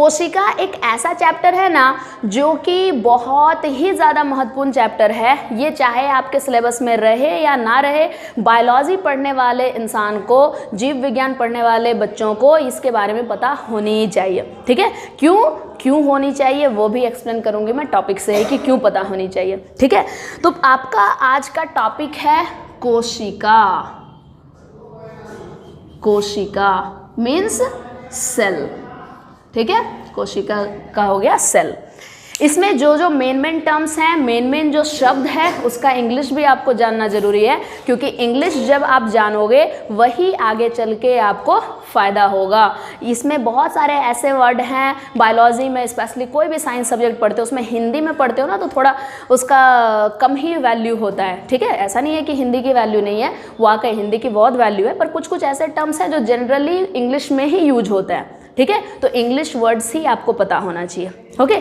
कोशिका एक ऐसा चैप्टर है ना जो कि बहुत ही ज़्यादा महत्वपूर्ण चैप्टर है। ये चाहे आपके सिलेबस में रहे या ना रहे, बायोलॉजी पढ़ने वाले इंसान को, जीव विज्ञान पढ़ने वाले बच्चों को इसके बारे में पता होनी ही चाहिए। ठीक है, क्यों होनी चाहिए वो भी एक्सप्लेन करूँगी मैं टॉपिक से कि क्यों पता होनी चाहिए। ठीक है, तो आपका आज का टॉपिक है कोशिका। कोशिका मीन्स सेल। ठीक है, कोशिका का हो गया सेल। इसमें जो मेन टर्म्स हैं, मेन जो शब्द है उसका इंग्लिश भी आपको जानना ज़रूरी है, क्योंकि इंग्लिश जब आप जानोगे वही आगे चल के आपको फ़ायदा होगा। इसमें बहुत सारे ऐसे वर्ड हैं बायोलॉजी में, स्पेशली कोई भी साइंस सब्जेक्ट पढ़ते हो उसमें हिंदी में पढ़ते हो ना तो थोड़ा उसका कम ही वैल्यू होता है। ठीक है, ऐसा नहीं है कि हिंदी की वैल्यू नहीं है, वाकई हिंदी की बहुत वैल्यू है, पर कुछ ऐसे टर्म्स हैं जो जनरली इंग्लिश में ही यूज होता है। ठीक है, तो इंग्लिश वर्ड्स ही आपको पता होना चाहिए। ओके,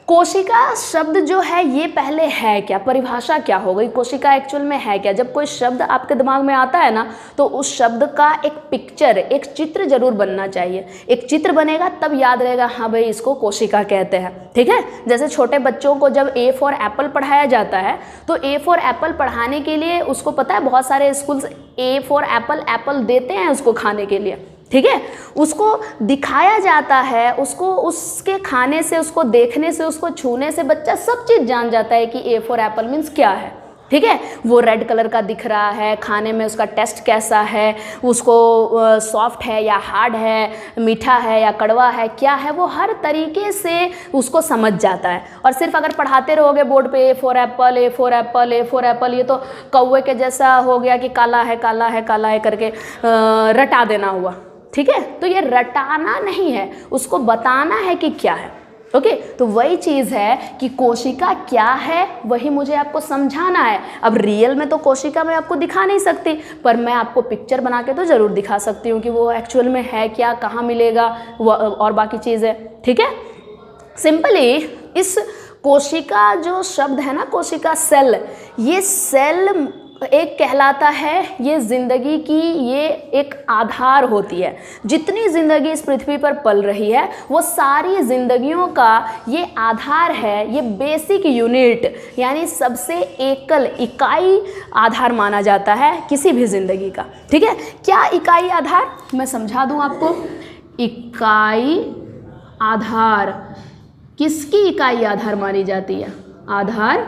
कोशिका शब्द जो है ये पहले है क्या, परिभाषा क्या हो गई, कोशिका एक्चुअल में है क्या। जब कोई शब्द आपके दिमाग में आता है ना तो उस शब्द का एक पिक्चर, एक चित्र जरूर बनना चाहिए। एक चित्र बनेगा तब याद रहेगा हाँ भाई इसको कोशिका कहते हैं। ठीक है, जैसे छोटे बच्चों को जब ए फॉर एप्पल पढ़ाया जाता है तो ए फॉर एप्पल पढ़ाने के लिए उसको पता है बहुत सारे स्कूल्स ए फॉर एप्पल देते हैं उसको खाने के लिए। ठीक है, उसको दिखाया जाता है, उसको उसके खाने से, उसको देखने से, उसको छूने से बच्चा सब चीज़ जान जाता है कि ए फॉर एप्पल मीन्स क्या है। ठीक है, वो रेड कलर का दिख रहा है, खाने में उसका टेस्ट कैसा है, उसको सॉफ्ट है या हार्ड है, मीठा है या कड़वा है, क्या है, वो हर तरीके से उसको समझ जाता है। और सिर्फ अगर पढ़ाते रहोगे बोर्ड पे A for Apple, A for Apple, A for Apple, ये तो कौवे के जैसा हो गया कि काला है काला है काला है करके रटा देना हुआ। ठीक है, तो ये रटाना नहीं है, उसको बताना है कि क्या है। ओके, तो वही चीज़ है कि कोशिका क्या है वही मुझे आपको समझाना है। अब रियल में तो कोशिका मैं आपको दिखा नहीं सकती, पर मैं आपको पिक्चर बना के तो ज़रूर दिखा सकती हूँ कि वो एक्चुअल में है क्या, कहाँ मिलेगा और बाकी चीज़ें। ठीक है, सिंपली इस कोशिका जो शब्द है ना, कोशिका सेल, ये सेल एक कहलाता है, ये ज़िंदगी की ये एक आधार होती है। जितनी ज़िंदगी इस पृथ्वी पर पल रही है वो सारी ज़िंदगियों का ये आधार है, ये बेसिक यूनिट, यानी सबसे एकल इकाई आधार माना जाता है किसी भी ज़िंदगी का। ठीक है, क्या इकाई आधार, मैं समझा दूँ आपको। इकाई आधार किसकी इकाई आधार मानी जाती है, आधार,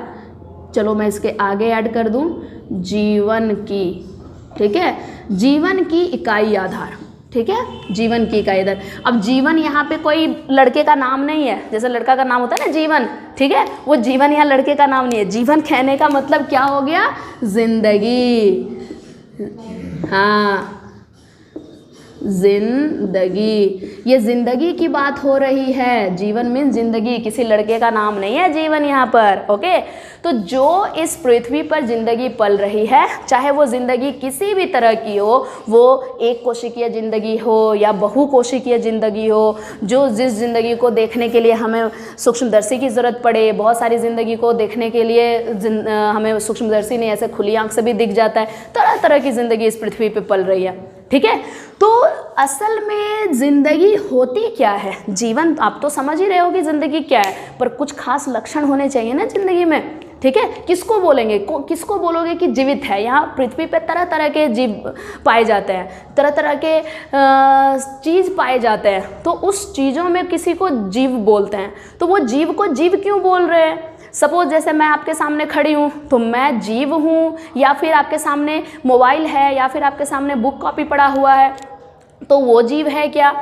चलो मैं इसके आगे ऐड कर दूं, जीवन की। ठीक है, जीवन की इकाई आधार। ठीक है, जीवन की इकाई आधार। अब जीवन यहाँ पे कोई लड़के का नाम नहीं है, जैसे लड़का का नाम होता है ना जीवन। ठीक है, वो जीवन यहाँ लड़के का नाम नहीं है। जीवन कहने का मतलब क्या हो गया, जिंदगी। हाँ, जिंदगी, ये जिंदगी की बात हो रही है। जीवन मीन जिंदगी, किसी लड़के का नाम नहीं है जीवन यहाँ पर। ओके, तो जो इस पृथ्वी पर जिंदगी पल रही है, चाहे वो जिंदगी किसी भी तरह की हो, वो एक कोशिकीय जिंदगी हो या बहुकोशिकीय जिंदगी हो, जो जिस जिंदगी को देखने के लिए हमें सूक्ष्मदर्शी की ज़रूरत पड़े, बहुत सारी ज़िंदगी को देखने के लिए हमें सूक्ष्मदर्शी नहीं, ऐसे खुली आंख से भी दिख जाता है। तरह तरह की ज़िंदगी इस पृथ्वी पे पल रही है। ठीक है, तो असल में ज़िंदगी होती क्या है, जीवन आप तो समझ ही रहे हो कि ज़िंदगी क्या है, पर कुछ खास लक्षण होने चाहिए ना ज़िंदगी में। ठीक है, किसको बोलेंगे, किसको बोलोगे कि जीवित है। यहाँ पृथ्वी पे तरह तरह के जीव पाए जाते हैं, तरह तरह के चीज़ पाए जाते हैं, तो उस चीज़ों में किसी को जीव बोलते हैं। तो वो जीव को जीव क्यों बोल रहे हैं। सपोज जैसे मैं आपके सामने खड़ी हूँ तो मैं जीव हूँ, या फिर आपके सामने मोबाइल है, या फिर आपके सामने बुक कॉपी पड़ा हुआ है, तो वो जीव है क्या।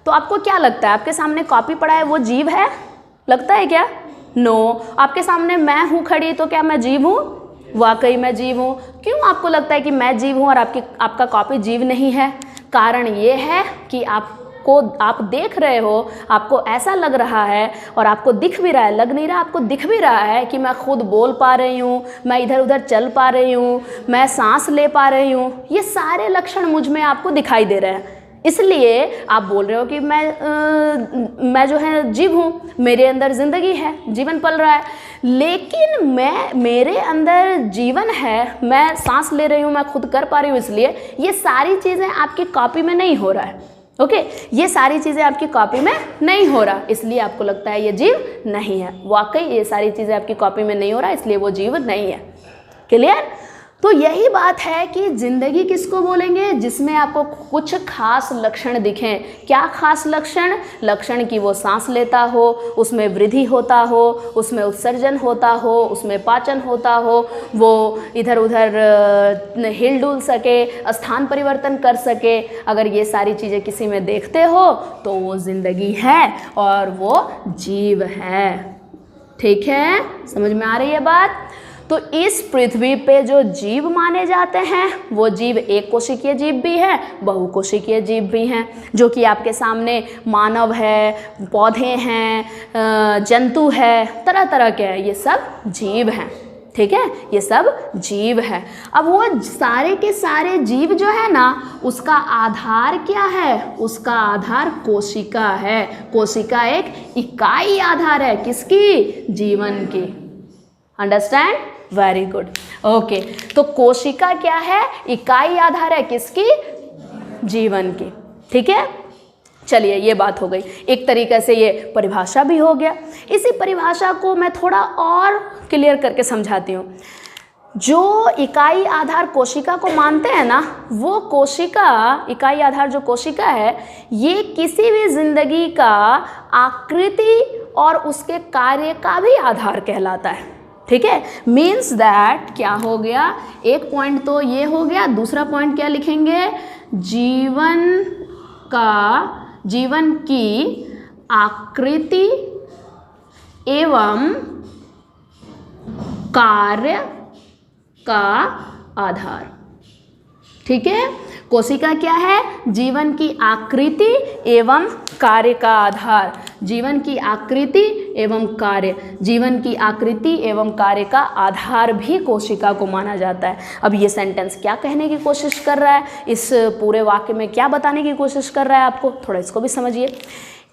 तो आपको क्या लगता है, आपके सामने कॉपी पड़ा है वो जीव है, लगता है क्या, नो। आपके सामने मैं हूँ खड़ी तो क्या मैं जीव हूँ, वाकई मैं जीव हूँ। क्यों आपको लगता है कि मैं जीव हूँ और आपका कॉपी जीव नहीं है। कारण ये है कि आप देख रहे हो, आपको ऐसा लग रहा है और आपको दिख भी रहा है, लग नहीं रहा, आपको दिख भी रहा है कि मैं खुद बोल पा रही हूँ, मैं इधर उधर चल पा रही हूँ, मैं सांस ले पा रही हूँ। ये सारे लक्षण मुझ में आपको दिखाई दे रहे हैं, इसलिए आप बोल रहे हो कि मैं जो है जीव हूँ, मेरे अंदर ज़िंदगी है, जीवन पल रहा है। लेकिन मेरे अंदर जीवन है, मैं सांस ले रही हूँ, मैं खुद कर पा रही हूँ, इसलिए ये सारी चीज़ें आपकी कॉपी में नहीं हो रहा है। ओके ये सारी चीज़ें आपकी कॉपी में नहीं हो रहा, इसलिए आपको लगता है ये जीव नहीं है। वाकई ये सारी चीज़ें आपकी कॉपी में नहीं हो रहा, इसलिए वो जीव नहीं है। क्लियर? तो यही बात है कि जिंदगी किसको बोलेंगे, जिसमें आपको कुछ खास लक्षण दिखें। क्या खास लक्षण? लक्षण कि वो सांस लेता हो, उसमें वृद्धि होता हो, उसमें उत्सर्जन होता हो, उसमें पाचन होता हो, वो इधर उधर हिल डुल सके, स्थान परिवर्तन कर सके। अगर ये सारी चीज़ें किसी में देखते हो तो वो जिंदगी है और वो जीव है। ठीक है, समझ में आ रही है बात? तो इस पृथ्वी पे जो जीव माने जाते हैं वो जीव एक कोशिकीय जीव भी है, बहुकोशिकीय जीव भी हैं, जो कि आपके सामने मानव है, पौधे हैं, जंतु है, तरह तरह के हैं, ये सब जीव हैं। ठीक है, ये सब जीव है। अब वो सारे के सारे जीव जो है ना, उसका आधार क्या है? उसका आधार कोशिका है। कोशिका एक इकाई आधार है, किसकी? जीवन की। अंडरस्टैंड? Very good. ओके, तो कोशिका क्या है? इकाई आधार है, किसकी? जीवन की। ठीक है, चलिए ये बात हो गई। एक तरीके से ये परिभाषा भी हो गया। इसी परिभाषा को मैं थोड़ा और क्लियर करके समझाती हूँ। जो इकाई आधार कोशिका को मानते हैं ना, वो कोशिका, इकाई आधार जो कोशिका है, ये किसी भी जिंदगी का आकृति और उसके कार्य का भी आधार कहलाता है। ठीक है, मीन्स दैट क्या हो गया, एक पॉइंट तो ये हो गया, दूसरा पॉइंट क्या लिखेंगे? जीवन की आकृति एवं कार्य का आधार। ठीक है, कोशिका क्या है? जीवन की आकृति एवं कार्य का आधार। जीवन की आकृति एवं कार्य, जीवन की आकृति एवं कार्य का आधार भी कोशिका को माना जाता है। अब ये सेंटेंस क्या कहने की कोशिश कर रहा है, इस पूरे वाक्य में क्या बताने की कोशिश कर रहा है आपको, थोड़ा इसको भी समझिए।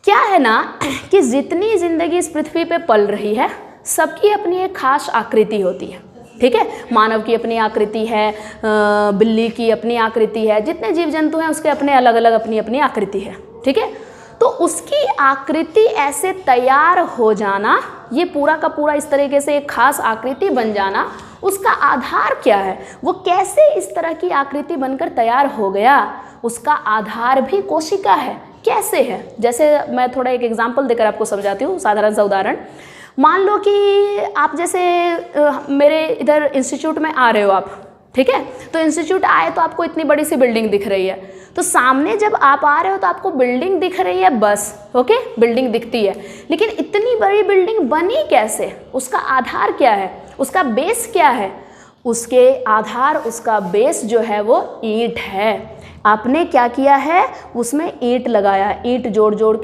क्या है ना कि जितनी जिंदगी इस पृथ्वी पे पल रही है, सबकी अपनी एक खास आकृति होती है। ठीक है, मानव की अपनी आकृति है, बिल्ली की अपनी आकृति है, जितने जीव जंतु हैं उसके अपने अलग अलग अपनी अपनी आकृति है। ठीक है, तो उसकी आकृति ऐसे तैयार हो जाना, ये पूरा का पूरा इस तरीके से एक खास आकृति बन जाना, उसका आधार क्या है? वो कैसे इस तरह की आकृति बनकर तैयार हो गया, उसका आधार भी कोशिका है। कैसे है? जैसे मैं थोड़ा एक एग्जाम्पल देकर आपको समझाती हूँ, साधारण सा उदाहरण। मान लो कि आप जैसे मेरे इधर इंस्टीट्यूट में आ रहे हो आप, ठीक है, तो इंस्टीट्यूट आए तो आपको इतनी बड़ी सी बिल्डिंग दिख रही है, तो सामने जब आप आ रहे हो तो आपको बिल्डिंग दिख रही है बस, ओके, बिल्डिंग दिखती है, लेकिन इतनी बड़ी बिल्डिंग बनी कैसे? उसका आधार क्या है? उसका बेस क्या है? उसके आधार, उसका बेस जो है वो ईंट है। आपने क्या किया है? उसमें ईंट लगाया, ईंट जोड़ जोड़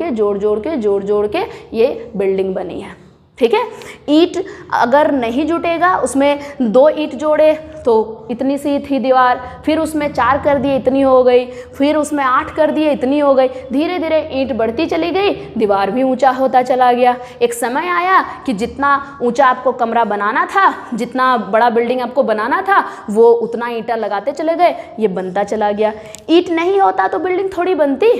के ये बिल्डिंग बनी है। ठीक है, ईंट अगर नहीं जुटेगा, उसमें 2 ईंट जोड़े तो इतनी सी थी दीवार, फिर उसमें 4 कर दिए इतनी हो गई, फिर उसमें 8 कर दिए इतनी हो गई, धीरे धीरे ईंट बढ़ती चली गई, दीवार भी ऊंचा होता चला गया। एक समय आया कि जितना ऊंचा आपको कमरा बनाना था, जितना बड़ा बिल्डिंग आपको बनाना था, वो उतना ईंटा लगाते चले गए, ये बनता चला गया। ईंट नहीं होता तो बिल्डिंग थोड़ी बनती,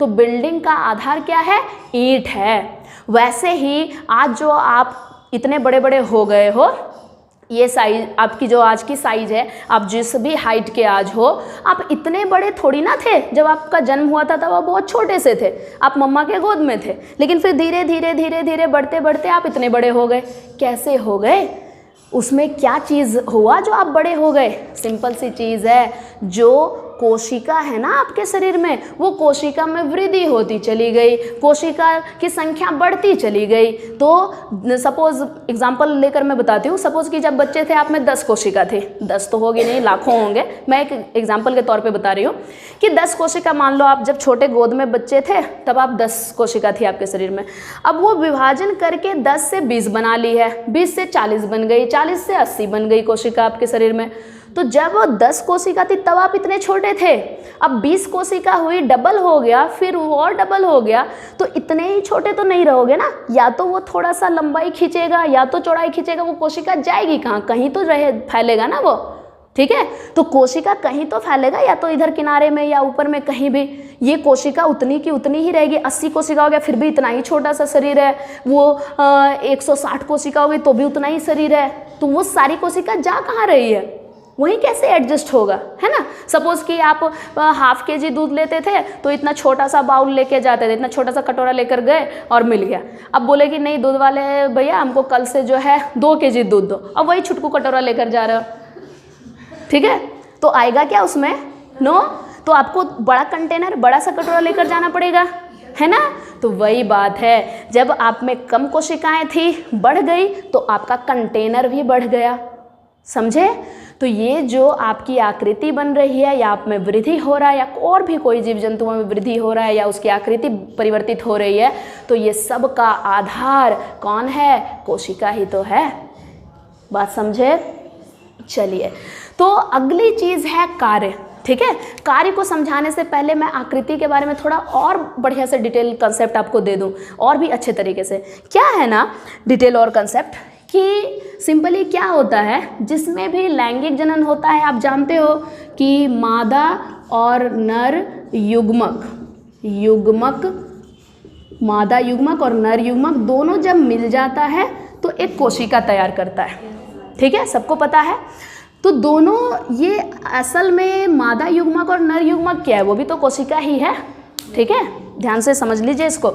तो बिल्डिंग का आधार क्या है? ईंट है। वैसे ही आज जो आप इतने बड़े बड़े हो गए हो, ये साइज आपकी जो आज की साइज है, आप जिस भी हाइट के आज हो, आप इतने बड़े थोड़ी ना थे। जब आपका जन्म हुआ था तब आप बहुत छोटे से थे, आप मम्मा के गोद में थे, लेकिन फिर धीरे धीरे बढ़ते बढ़ते आप इतने बड़े हो गए। कैसे हो गए? उसमें क्या चीज़ हुआ जो आप बड़े हो गए? सिंपल सी चीज़ है, जो कोशिका है ना आपके शरीर में, वो कोशिका में वृद्धि होती चली गई, कोशिका की संख्या बढ़ती चली गई। तो सपोज एग्जांपल लेकर मैं बताती हूँ, सपोज कि जब बच्चे थे आप में 10 कोशिका थे, 10 तो होगी नहीं, लाखों होंगे, मैं एक एग्जांपल के तौर पे बता रही हूँ कि 10 कोशिका, मान लो आप जब छोटे गोद में बच्चे थे तब आप 10 कोशिका थी आपके शरीर में। अब वो विभाजन करके 10 से 20 बना ली है, 20 से 40 बन गई, 40 से 80 बन गई कोशिका आपके शरीर में। तो जब वो 10 कोशिका थी तब आप इतने छोटे थे, अब 20 कोशिका हुई, डबल हो गया, फिर वो और डबल हो गया, तो इतने ही छोटे तो नहीं रहोगे ना, या तो वो थोड़ा सा लंबाई खींचेगा या तो चौड़ाई खींचेगा, वो कोशिका जाएगी कहाँ? कहीं तो रहे, फैलेगा ना वो। ठीक है। तो कोशिका कहीं तो फैलेगा, या तो इधर किनारे में या ऊपर में कहीं भी। ये कोशिका उतनी की उतनी ही रहेगी। 80 कोशिका हो गया फिर भी इतना ही छोटा सा शरीर है, वो 160 कोशिका हो गई तो भी उतना ही शरीर है। तो वो सारी कोशिका जा कहाँ रही है, वहीं कैसे एडजस्ट होगा, है ना। सपोज कि आप ½ kg दूध लेते थे तो इतना छोटा सा बाउल लेके जाते थे, इतना छोटा सा कटोरा लेकर गए और मिल गया। अब बोले कि नहीं दूध वाले भैया हमको कल से जो है 2 kg दूध दो, अब वही छुटकू कटोरा लेकर जा रहे हो, ठीक है। तो आएगा क्या उसमें, नो। तो आपको बड़ा कंटेनर, बड़ा सा कटोरा लेकर जाना पड़ेगा, है ना। तो वही बात है, जब आप में कम कोशिकाएं थी, बढ़ गई, तो आपका कंटेनर भी बढ़ गया, समझे। तो ये जो आपकी आकृति बन रही है, या आप में वृद्धि हो रहा है, या और भी कोई जीव जंतुओं में वृद्धि हो रहा है, या उसकी आकृति परिवर्तित हो रही है, तो ये सब का आधार कौन है, कोशिका ही तो है। बात समझे। चलिए, तो अगली चीज़ है कार्य, ठीक है। कार्य को समझाने से पहले मैं आकृति के बारे में थोड़ा और बढ़िया से डिटेल कंसेप्ट आपको दे दूं, और भी अच्छे तरीके से। क्या है ना डिटेल और कंसेप्ट, कि सिंपली क्या होता है, जिसमें भी लैंगिक जनन होता है, आप जानते हो कि मादा और नर युग्मक मादा युग्मक और नर युग्मक दोनों जब मिल जाता है तो एक कोशिका तैयार करता है, ठीक है, सबको पता है। तो दोनों ये असल में मादा युग्मक और नर युग्मक क्या है, वो भी तो कोशिका ही है, ठीक है। ध्यान से समझ लीजिए इसको।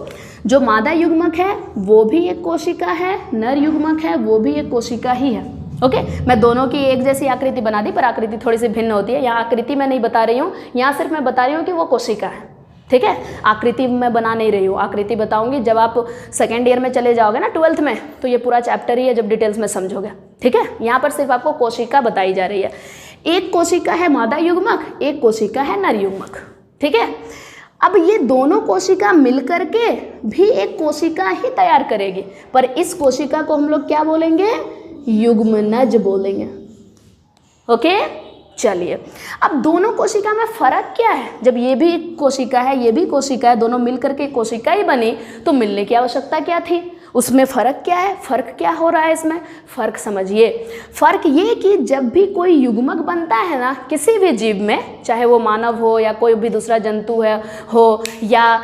जो मादा युग्मक है वो भी एक कोशिका है, नर युग्मक है वो भी एक कोशिका ही है, ओके। मैं दोनों की एक जैसी आकृति बना दी, पर आकृति थोड़ी सी भिन्न होती है। यहाँ आकृति मैं नहीं बता रही हूँ, यहाँ सिर्फ मैं बता रही हूँ कि वो कोशिका है, ठीक है। आकृति मैं बना नहीं रही हूँ, आकृति बताऊंगी जब आप सेकेंड ईयर में चले जाओगे ना, 12th में, तो ये पूरा चैप्टर ही है जब डिटेल्स में समझोगे, ठीक है। यहाँ पर सिर्फ आपको कोशिका बताई जा रही है। एक कोशिका है मादा युग्मक, एक कोशिका है नर युग्मक, ठीक है। अब ये दोनों कोशिका मिलकर के भी एक कोशिका ही तैयार करेगी, पर इस कोशिका को हम लोग क्या बोलेंगे, युग्मनज बोलेंगे, ओके। चलिए, अब दोनों कोशिका में फर्क क्या है, जब ये भी कोशिका है ये भी कोशिका है, दोनों मिलकर के कोशिका ही बनी, तो मिलने की आवश्यकता क्या थी, उसमें फ़र्क क्या है, फ़र्क क्या हो रहा है इसमें, फ़र्क समझिए। फ़र्क ये कि जब भी कोई युग्मक बनता है ना किसी भी जीव में, चाहे वो मानव हो या कोई भी दूसरा जंतु हो या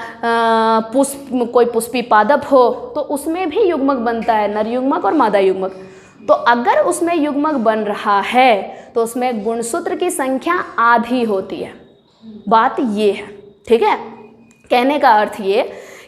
कोई पुष्पी पादप हो, तो उसमें भी युग्मक बनता है, नर युग्मक और मादा युग्मक। तो अगर उसमें युग्मक बन रहा है तो उसमें गुणसूत्र की संख्या आधी होती है। बात ये है, ठीक है। कहने का अर्थ ये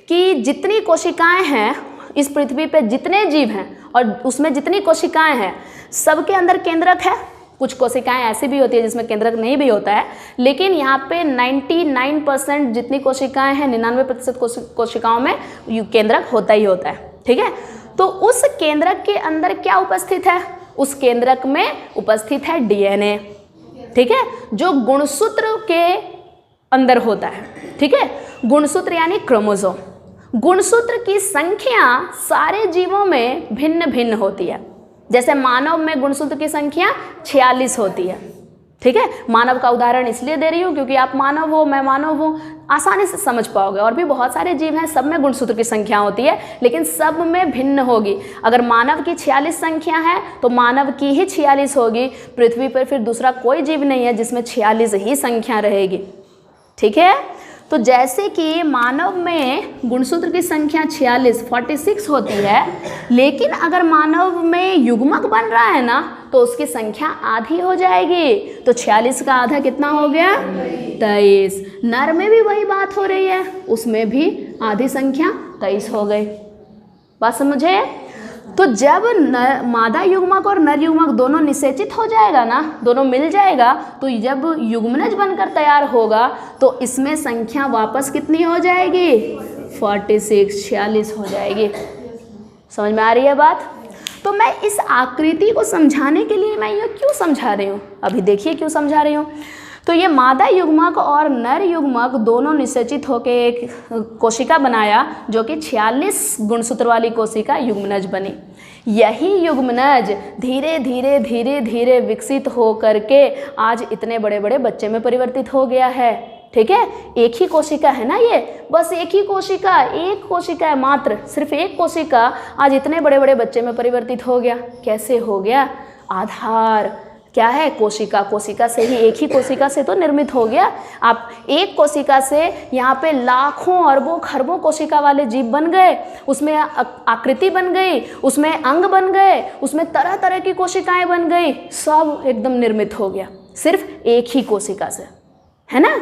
कि जितनी कोशिकाएं हैं इस पृथ्वी पे, जितने जीव हैं और उसमें जितनी कोशिकाएं हैं, सबके अंदर केंद्रक है। कुछ कोशिकाएं ऐसी भी होती है जिसमें केंद्रक नहीं भी होता है, लेकिन यहाँ पे 99% जितनी कोशिकाएं हैं, 99% कोशिकाओं में केंद्रक होता ही होता है, ठीक है। तो उस केंद्रक के अंदर क्या उपस्थित है, उस केंद्रक में उपस्थित है डीएनए, ठीक है, जो गुणसूत्र के अंदर होता है, ठीक है। गुणसूत्र यानी क्रोमोसोम। गुणसूत्र की संख्या सारे जीवों में भिन्न भिन्न होती है। जैसे मानव में गुणसूत्र की संख्या 46 होती है, ठीक है। मानव का उदाहरण इसलिए दे रही हूँ क्योंकि आप मानव हो, मैं मानव हूँ, आसानी से समझ पाओगे। और भी बहुत सारे जीव हैं, सब में गुणसूत्र की संख्या होती है, लेकिन सब में भिन्न होगी। अगर मानव की 46 संख्या है तो मानव की ही 46 होगी। पृथ्वी पर फिर दूसरा कोई जीव नहीं है जिसमें 46 ही संख्या रहेगी, ठीक है। तो जैसे कि मानव में गुणसूत्र की संख्या 46 होती है, लेकिन अगर मानव में युग्मक बन रहा है ना तो उसकी संख्या आधी हो जाएगी। तो 46 का आधा कितना हो गया, 23। नर में भी वही बात हो रही है, उसमें भी आधी संख्या 23 हो गई। बात समझे। तो जब मादा युग्मक और नर युग्मक दोनों निषेचित हो जाएगा ना, दोनों मिल जाएगा, तो जब युग्मनज बनकर तैयार होगा तो इसमें संख्या वापस कितनी हो जाएगी, 46 हो जाएगी। समझ में आ रही है बात। तो मैं इस आकृति को समझाने के लिए मैं ये क्यों समझा रही हूँ, अभी देखिए क्यों समझा रही हूँ। तो ये मादा युग्मक और नर युग्मक दोनों निषेचित होकर एक कोशिका बनाया, जो कि 46 गुणसूत्र वाली कोशिका युग्मनज बनी। यही युग्मनज धीरे धीरे धीरे धीरे विकसित हो करके आज इतने बड़े बड़े बच्चे में परिवर्तित हो गया है, ठीक है। एक ही कोशिका है ना ये, बस एक ही कोशिका, एक कोशिका है मात्र, सिर्फ एक कोशिका आज इतने बड़े बड़े बच्चे में परिवर्तित हो गया। कैसे हो गया, आधार, क्या है? कोशिका। कोशिका से ही, एक ही कोशिका से तो निर्मित हो गया। आप एक कोशिका से यहाँ पे लाखों अरबों खरबों कोशिका वाले जीव बन गए, उसमें आकृति बन गई, उसमें अंग बन गए, उसमें तरह तरह की कोशिकाएं बन गई, सब एकदम निर्मित हो गया सिर्फ एक ही कोशिका से, है ना।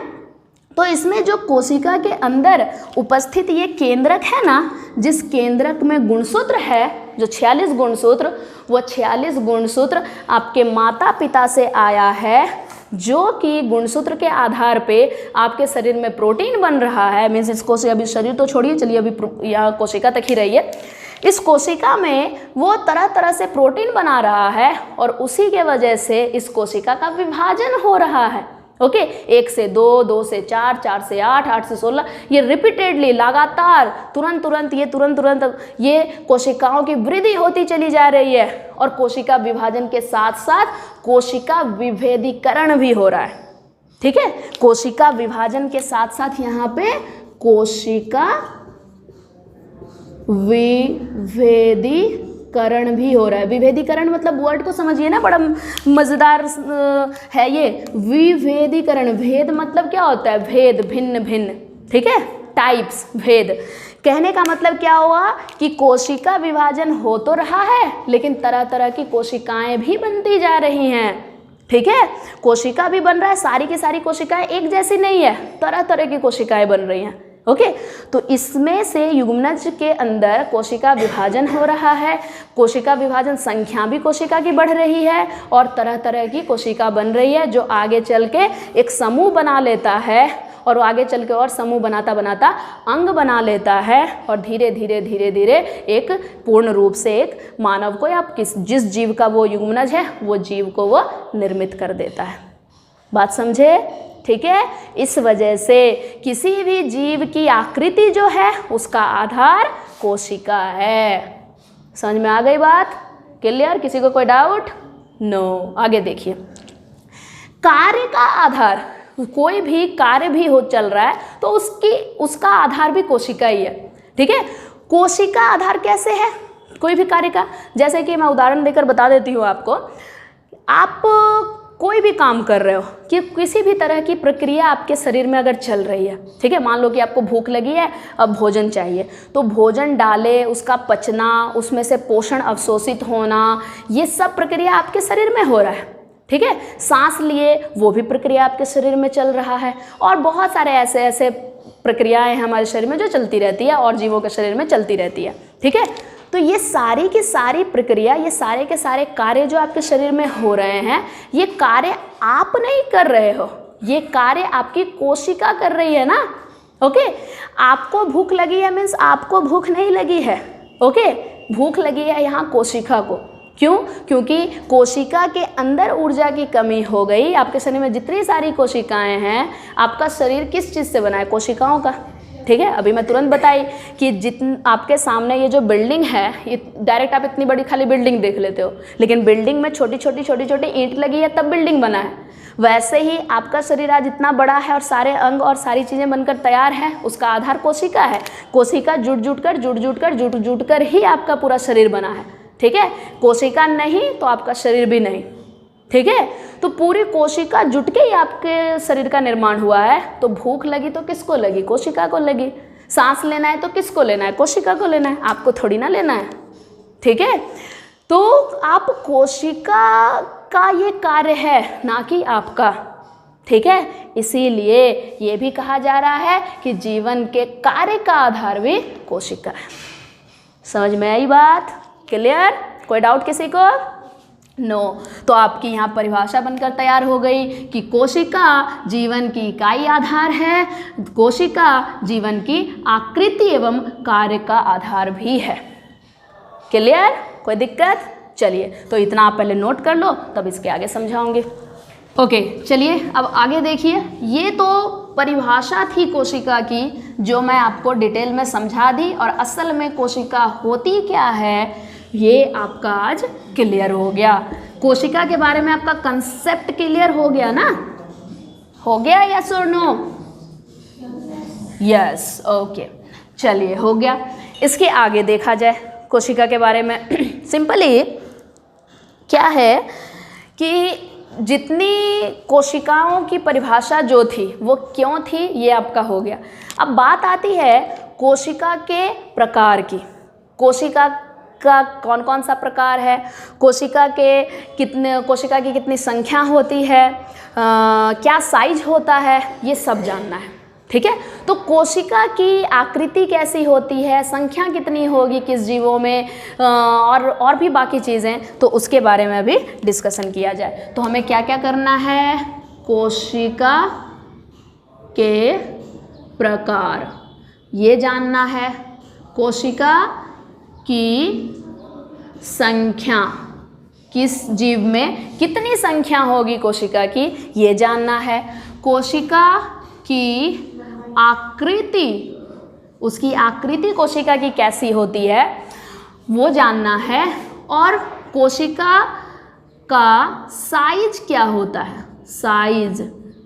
तो इसमें जो कोशिका के अंदर उपस्थित ये केंद्रक है ना, जिस केंद्रक में गुणसूत्र है, जो 46 गुणसूत्र, वो 46 गुणसूत्र आपके माता पिता से आया है, जो कि गुणसूत्र के आधार पे आपके शरीर में प्रोटीन बन रहा है। मीन्स इसको से अभी शरीर तो छोड़िए, चलिए अभी यहाँ कोशिका तक ही रहिए। इस कोशिका में वो तरह तरह से प्रोटीन बना रहा है और उसी के वजह से इस कोशिका का विभाजन हो रहा है। ओके, 1 से 2, 2 से 4, 4 से 8, 8 से 16, ये रिपीटेडली लगातार तुरंत ये कोशिकाओं की वृद्धि होती चली जा रही है और कोशिका विभाजन के साथ साथ कोशिका विभेदीकरण भी हो रहा है। ठीक है, कोशिका विभाजन के साथ साथ यहाँ पे कोशिका विभेदीकरण भी हो रहा है। विभेदीकरण मतलब वर्ड को समझिए ना, बड़ा मजेदार है ये। विभेदीकरण, भेद मतलब क्या होता है? भेद, भिन्न भिन्न, ठीक है, टाइप्स, भेद। कहने का मतलब क्या हुआ कि कोशिका विभाजन हो तो रहा है, लेकिन तरह तरह की कोशिकाएं भी बनती जा रही हैं। ठीक है, कोशिका भी बन रहा है, सारी की सारी कोशिकाएं एक जैसी नहीं है, तरह तरह की कोशिकाएं बन रही हैं। ओके, तो इसमें से युग्मनज के अंदर कोशिका विभाजन हो रहा है, कोशिका विभाजन संख्या भी कोशिका की बढ़ रही है और तरह तरह की कोशिका बन रही है, जो आगे चल के एक समूह बना लेता है और आगे चल के और समूह बनाता बनाता अंग बना लेता है और धीरे धीरे धीरे धीरे एक पूर्ण रूप से एक मानव को या जिस जीव का वो युग्मनज है, वो जीव को वो निर्मित कर देता है। बात समझे? ठीक है, इस वजह से किसी भी जीव की आकृति जो है उसका आधार कोशिका है। समझ में आ गई बात? क्लियर? किसी को कोई डाउट? नो। आगे देखिए, कार्य का आधार, कोई भी कार्य भी हो चल रहा है तो उसका आधार भी कोशिका ही है। ठीक है, कोशिका आधार कैसे है कोई भी कार्य का? जैसे कि मैं उदाहरण देकर बता देती हूँ आपको। आप कोई भी काम कर रहे हो कि किसी भी तरह की प्रक्रिया आपके शरीर में अगर चल रही है, ठीक है, मान लो कि आपको भूख लगी है, अब भोजन चाहिए, तो भोजन डाले, उसका पचना, उसमें से पोषण अवशोषित होना, ये सब प्रक्रिया आपके शरीर में हो रहा है। ठीक है, सांस लिए, वो भी प्रक्रिया आपके शरीर में चल रहा है और बहुत सारे ऐसे प्रक्रियाएं हमारे शरीर में जो चलती रहती है और जीवों के शरीर में चलती रहती है। ठीक है, तो ये सारी की सारी प्रक्रिया, ये सारे के सारे कार्य जो आपके शरीर में हो रहे हैं, ये कार्य आप नहीं कर रहे हो, ये कार्य आपकी कोशिका कर रही है ना। ओके, आपको भूख लगी है मीन्स आपको भूख नहीं लगी है। ओके, भूख लगी है यहाँ कोशिका को। क्यों? क्योंकि कोशिका के अंदर ऊर्जा की कमी हो गई। आपके शरीर में जितनी सारी कोशिकाएं हैं, आपका शरीर किस चीज़ से बना है? कोशिकाओं का। ठीक है, अभी मैं तुरंत बताई कि आपके सामने ये जो बिल्डिंग है, ये डायरेक्ट आप इतनी बड़ी खाली बिल्डिंग देख लेते हो, लेकिन बिल्डिंग में छोटी छोटी ईंट लगी है तब बिल्डिंग बना है। वैसे ही आपका शरीर आज इतना बड़ा है और सारे अंग और सारी चीज़ें बनकर तैयार है, उसका आधार कोशिका है। कोशिका जुट कर ही आपका पूरा शरीर बना है। ठीक है, कोशिका नहीं तो आपका शरीर भी नहीं। ठीक है, तो पूरी कोशिका जुट के ही आपके शरीर का निर्माण हुआ है। तो भूख लगी तो किसको लगी? कोशिका को लगी। सांस लेना है तो किसको लेना है? कोशिका को लेना है, आपको थोड़ी ना लेना है। ठीक है, तो आप कोशिका का ये कार्य है, ना कि आपका। ठीक है, इसीलिए ये भी कहा जा रहा है कि जीवन के कार्य का आधार भी कोशिका है। समझ में आई बात? क्लियर? कोई डाउट किसी को? नो। तो आपकी यहाँ परिभाषा बनकर तैयार हो गई कि कोशिका जीवन की इकाई आधार है, कोशिका जीवन की आकृति एवं कार्य का आधार भी है। क्लियर? कोई दिक्कत? चलिए, तो इतना आप पहले नोट कर लो, तब इसके आगे समझाऊंगी। ओके, चलिए अब आगे देखिए। ये तो परिभाषा थी कोशिका की, जो मैं आपको डिटेल में समझा दी, और असल में कोशिका होती क्या है ये आपका आज क्लियर हो गया। कोशिका के बारे में आपका कंसेप्ट क्लियर हो गया ना? हो गया, यस और नो? यस, ओके, चलिए हो गया। इसके आगे देखा जाए कोशिका के बारे में। सिंपली क्या है कि जितनी कोशिकाओं की परिभाषा जो थी वो क्यों थी, ये आपका हो गया। अब बात आती है कोशिका के प्रकार की। कोशिका का कौन कौन सा प्रकार है, कोशिका की कितनी संख्या होती है, क्या साइज होता है, ये सब जानना है। ठीक है, तो कोशिका की आकृति कैसी होती है, संख्या कितनी होगी किस जीवों में, और भी बाकी चीज़ें, तो उसके बारे में भी डिस्कशन किया जाए। तो हमें क्या क्या करना है, कोशिका के प्रकार ये जानना है, कोशिका की संख्या, किस जीव में कितनी संख्या होगी कोशिका की, ये जानना है, कोशिका की आकृति, उसकी आकृति कोशिका की कैसी होती है वो जानना है, और कोशिका का साइज क्या होता है, साइज,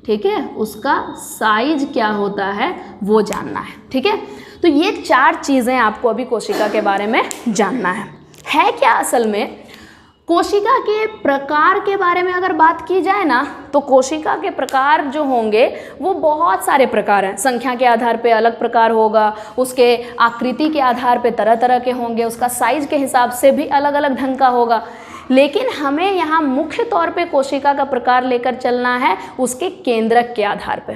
ठीक है, उसका साइज क्या होता है वो जानना है। ठीक है, तो ये 4 चीज़ें आपको अभी कोशिका के बारे में जानना है क्या असल में। कोशिका के प्रकार के बारे में अगर बात की जाए ना, तो कोशिका के प्रकार जो होंगे वो बहुत सारे प्रकार हैं। संख्या के आधार पे अलग प्रकार होगा, उसके आकृति के आधार पे तरह तरह के होंगे, उसका साइज के हिसाब से भी अलग अलग ढंग का होगा। लेकिन हमें यहाँ मुख्य तौर पे कोशिका का प्रकार लेकर चलना है उसके केंद्रक के आधार पे।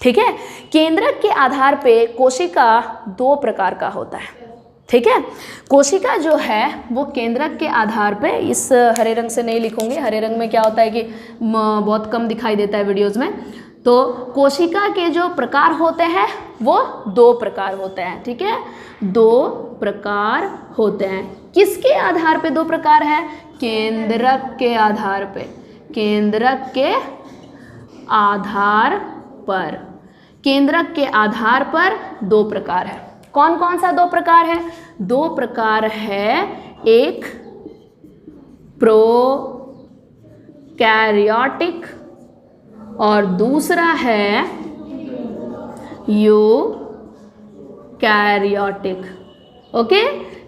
ठीक है, केंद्रक के आधार पे कोशिका 2 प्रकार का होता है। ठीक है, कोशिका जो है वो केंद्रक के आधार पे, इस हरे रंग से नहीं लिखूंगी, हरे रंग में क्या होता है कि बहुत कम दिखाई देता है वीडियोज़ में। तो कोशिका के जो प्रकार होते हैं वो 2 प्रकार होते हैं। ठीक है, 2 प्रकार होते हैं। किसके आधार पे 2 प्रकार है, केंद्रक के आधार पे, केंद्रक के आधार पर, केंद्रक के आधार पर 2 प्रकार है। कौन कौन सा 2 प्रकार है, 2 प्रकार है, एक प्रोकैरियोटिक और दूसरा है यूकैरियोटिक। ओके,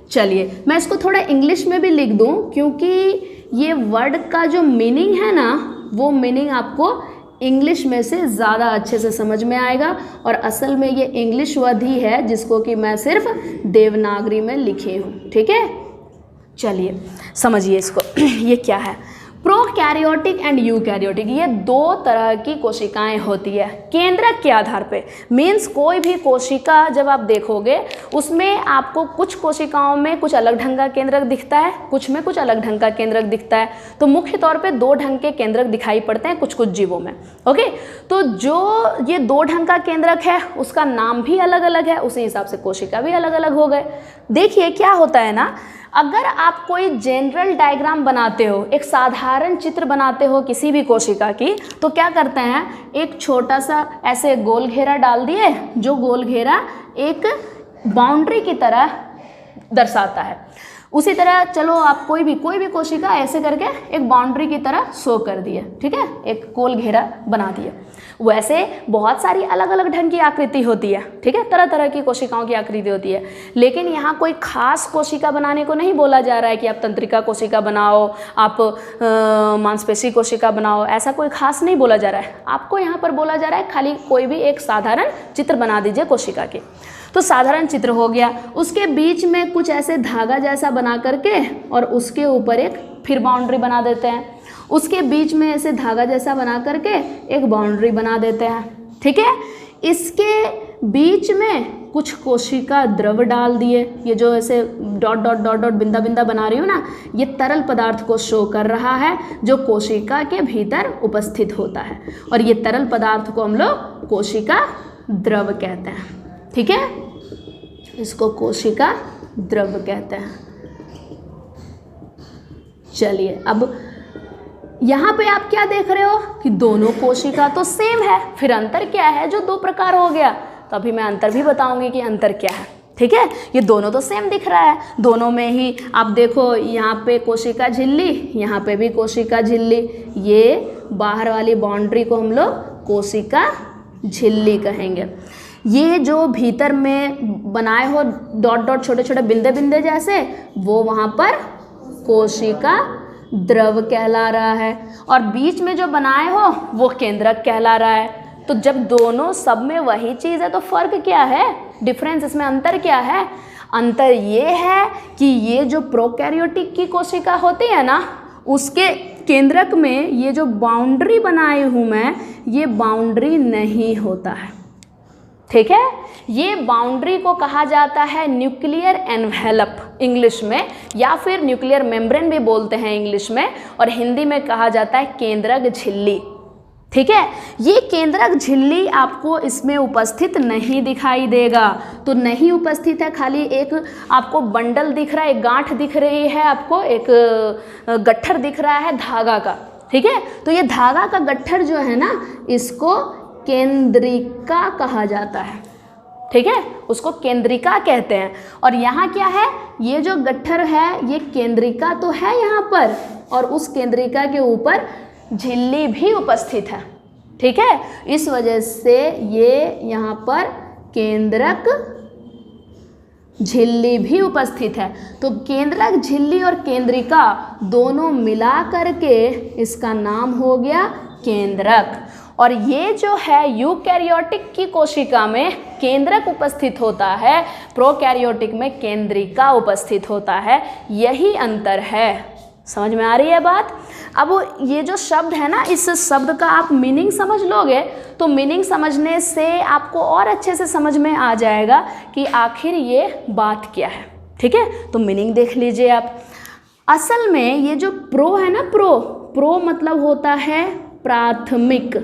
चलिए मैं इसको थोड़ा इंग्लिश में भी लिख दूं, क्योंकि ये वर्ड का जो मीनिंग है ना, वो मीनिंग आपको इंग्लिश में से ज़्यादा अच्छे से समझ में आएगा। और असल में ये इंग्लिश वर्ड ही है जिसको कि मैं सिर्फ देवनागरी में लिखी हूँ। ठीक है, चलिए समझिए इसको। ये क्या है, प्रोकैरियोटिक एंड यूकैरियोटिक, ये 2 तरह की कोशिकाएं होती है केंद्रक के आधार पे। मीन्स कोई भी कोशिका जब आप देखोगे उसमें आपको कुछ कोशिकाओं में कुछ अलग ढंग का केंद्रक दिखता है, कुछ में कुछ अलग ढंग का केंद्रक दिखता है। तो मुख्य तौर पे 2 ढंग के केंद्रक दिखाई पड़ते हैं कुछ कुछ जीवों में। ओके, तो जो ये 2 ढंग का केंद्रक है उसका नाम भी अलग अलग है, उसी हिसाब से कोशिका भी अलग अलग हो गए। देखिए क्या होता है ना, अगर आप कोई जनरल डायग्राम बनाते हो, एक साधारण चित्र बनाते हो किसी भी कोशिका की, तो क्या करते हैं, एक छोटा सा ऐसे गोल घेरा डाल दिए, जो गोल घेरा एक बाउंड्री की तरह दर्शाता है। उसी तरह चलो आप कोई भी कोशिका ऐसे करके एक बाउंड्री की तरह शो कर दिए। ठीक है, एक गोल घेरा बना दिए। वैसे बहुत सारी अलग अलग ढंग की आकृति होती है। ठीक है, तरह तरह की कोशिकाओं की आकृति होती है, लेकिन यहाँ कोई खास कोशिका बनाने को नहीं बोला जा रहा है कि आप तंत्रिका कोशिका बनाओ, आप मांसपेशी कोशिका बनाओ, ऐसा कोई खास नहीं बोला जा रहा है। आपको यहाँ पर बोला जा रहा है खाली कोई भी एक साधारण चित्र बना दीजिए कोशिका के। तो साधारण चित्र हो गया, उसके बीच में कुछ ऐसे धागा जैसा बना करके और उसके ऊपर एक फिर बाउंड्री बना देते हैं, उसके बीच में ऐसे धागा जैसा बना करके एक बाउंड्री बना देते हैं। ठीक है, इसके बीच में कुछ कोशिका द्रव डाल दिए, ये जो ऐसे डॉट डॉट डॉट डॉट बिंदा बिंदा बना रही हूँ ना, ये तरल पदार्थ को शो कर रहा है जो कोशिका के भीतर उपस्थित होता है, और ये तरल पदार्थ को हम लोग कोशिका द्रव कहते हैं। ठीक है, इसको कोशिका द्रव कहते हैं। चलिए अब यहाँ पे आप क्या देख रहे हो कि दोनों कोशिका तो सेम है, फिर अंतर क्या है जो 2 प्रकार हो गया। तो अभी मैं अंतर भी बताऊंगी कि अंतर क्या है। ठीक है, ये दोनों तो सेम दिख रहा है, दोनों में ही आप देखो, यहाँ पे कोशिका झिल्ली, यहाँ पे भी कोशिका झिल्ली, ये बाहर वाली बाउंड्री को हम लोग कोशिका झिल्ली कहेंगे। ये जो भीतर में बनाए हो डॉट डॉट छोटे छोटे बिंदे बिंदे जैसे, वो वहाँ पर कोशिका द्रव कहला रहा है, और बीच में जो बनाए हो वो केंद्रक कहला रहा है। तो जब दोनों सब में वही चीज़ है तो फ़र्क क्या है, डिफरेंस इसमें अंतर क्या है? अंतर ये है कि ये जो प्रोकैरियोटिक की कोशिका होती है ना, उसके केंद्रक में ये जो बाउंड्री बनाई हूँ मैं, ये बाउंड्री नहीं होता है। ठीक है, ये बाउंड्री को कहा जाता है न्यूक्लियर एनवेलप इंग्लिश में, या फिर न्यूक्लियर मेम्ब्रेन भी बोलते हैं इंग्लिश में, और हिंदी में कहा जाता है केंद्रक झिल्ली। ठीक है, ये केंद्रक झिल्ली आपको इसमें उपस्थित नहीं दिखाई देगा, तो नहीं उपस्थित है, खाली एक आपको बंडल दिख रहा है, एक गांठ दिख रही है, आपको एक गट्ठर दिख रहा है धागा का। ठीक है, तो ये धागा का गट्ठर जो है ना, इसको केंद्रिका कहा जाता है। ठीक है, उसको केंद्रिका कहते हैं। और यहाँ क्या है, ये जो गट्ठर है ये केंद्रिका तो है यहाँ पर, और उस केंद्रिका के ऊपर झिल्ली भी उपस्थित है। ठीक है, इस वजह से ये यहाँ पर केंद्रक झिल्ली भी उपस्थित है। तो केंद्रक झिल्ली और केंद्रिका दोनों मिला करके इसका नाम हो गया केंद्रक। और ये जो है यूकैरियोटिक की कोशिका में केंद्रक उपस्थित होता है, प्रोकैरियोटिक में केंद्रिका उपस्थित होता है, यही अंतर है। समझ में आ रही है बात? अब ये जो शब्द है ना, इस शब्द का आप मीनिंग समझ लोगे तो मीनिंग समझने से आपको और अच्छे से समझ में आ जाएगा कि आखिर ये बात क्या है। ठीक है, तो मीनिंग देख लीजिए आप। असल में ये जो प्रो है ना, प्रो मतलब होता है प्राथमिक।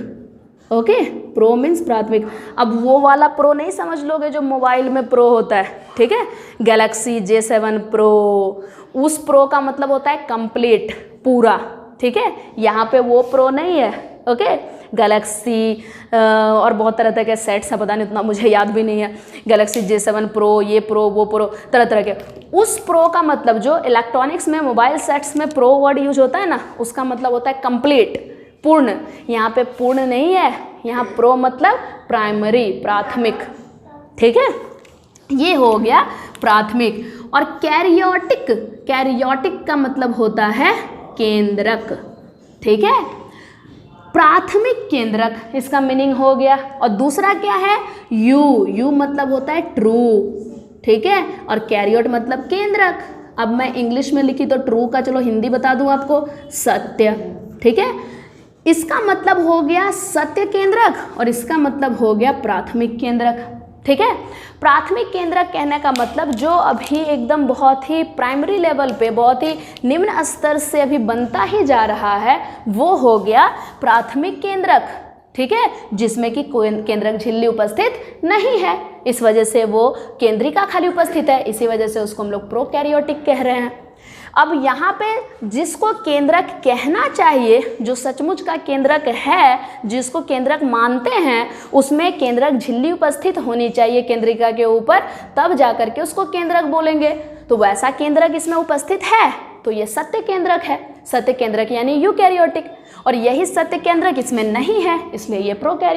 ओके, प्रो मीन्स प्राथमिक। अब वो वाला प्रो नहीं समझ लोगे जो मोबाइल में प्रो होता है। ठीक है, गैलेक्सी J7 प्रो, उस प्रो का मतलब होता है कंप्लीट, पूरा। ठीक है, यहाँ पे वो प्रो नहीं है। ओके, गैलेक्सी और बहुत तरह तरह के सेट्स हैं, पता नहीं, उतना मुझे याद भी नहीं है। गैलेक्सी J7 प्रो, ये प्रो, वो प्रो, तरह तरह के। उस प्रो का मतलब, जो इलेक्ट्रॉनिक्स में मोबाइल सेट्स में प्रो वर्ड यूज होता है ना, उसका मतलब होता है कंप्लीट, पूर्ण। यहाँ पे पूर्ण नहीं है, यहाँ प्रो मतलब प्राइमरी, प्राथमिक। ठीक है, ये हो गया प्राथमिक। और कैरियोटिक का मतलब होता है केंद्रक। ठीक है, प्राथमिक केंद्रक, इसका मीनिंग हो गया। और दूसरा क्या है, यू मतलब होता है ट्रू। ठीक है, और कैरियोट मतलब केंद्रक। अब मैं इंग्लिश में लिखी तो ट्रू का चलो हिंदी बता दूं आपको, सत्य। ठीक है, इसका मतलब हो गया सत्य केंद्रक, और इसका मतलब हो गया प्राथमिक केंद्रक। ठीक है, प्राथमिक केंद्रक कहने का मतलब जो अभी एकदम बहुत ही प्राइमरी लेवल पे, बहुत ही निम्न स्तर से अभी बनता ही जा रहा है, वो हो गया प्राथमिक केंद्रक। ठीक है, जिसमें कि केंद्रक झिल्ली उपस्थित नहीं है, इस वजह से वो केंद्रिका खाली उपस्थित है, इसी वजह से उसको हम लोग प्रोकैरियोटिक कह रहे हैं। अब यहाँ पे जिसको केंद्रक कहना चाहिए, जो सचमुच का केंद्रक है, जिसको केंद्रक मानते हैं, उसमें केंद्रक झिल्ली उपस्थित होनी चाहिए केंद्रिका के ऊपर, तब जाकर के उसको केंद्रक बोलेंगे। तो वैसा केंद्रक इसमें उपस्थित है, तो ये सत्य केंद्रक है। सत्य केंद्रक यानी यूकैरियोटिक, और यही सत्य केंद्रक इसमें नहीं है, इसलिए ये प्रोकैरियोटिक।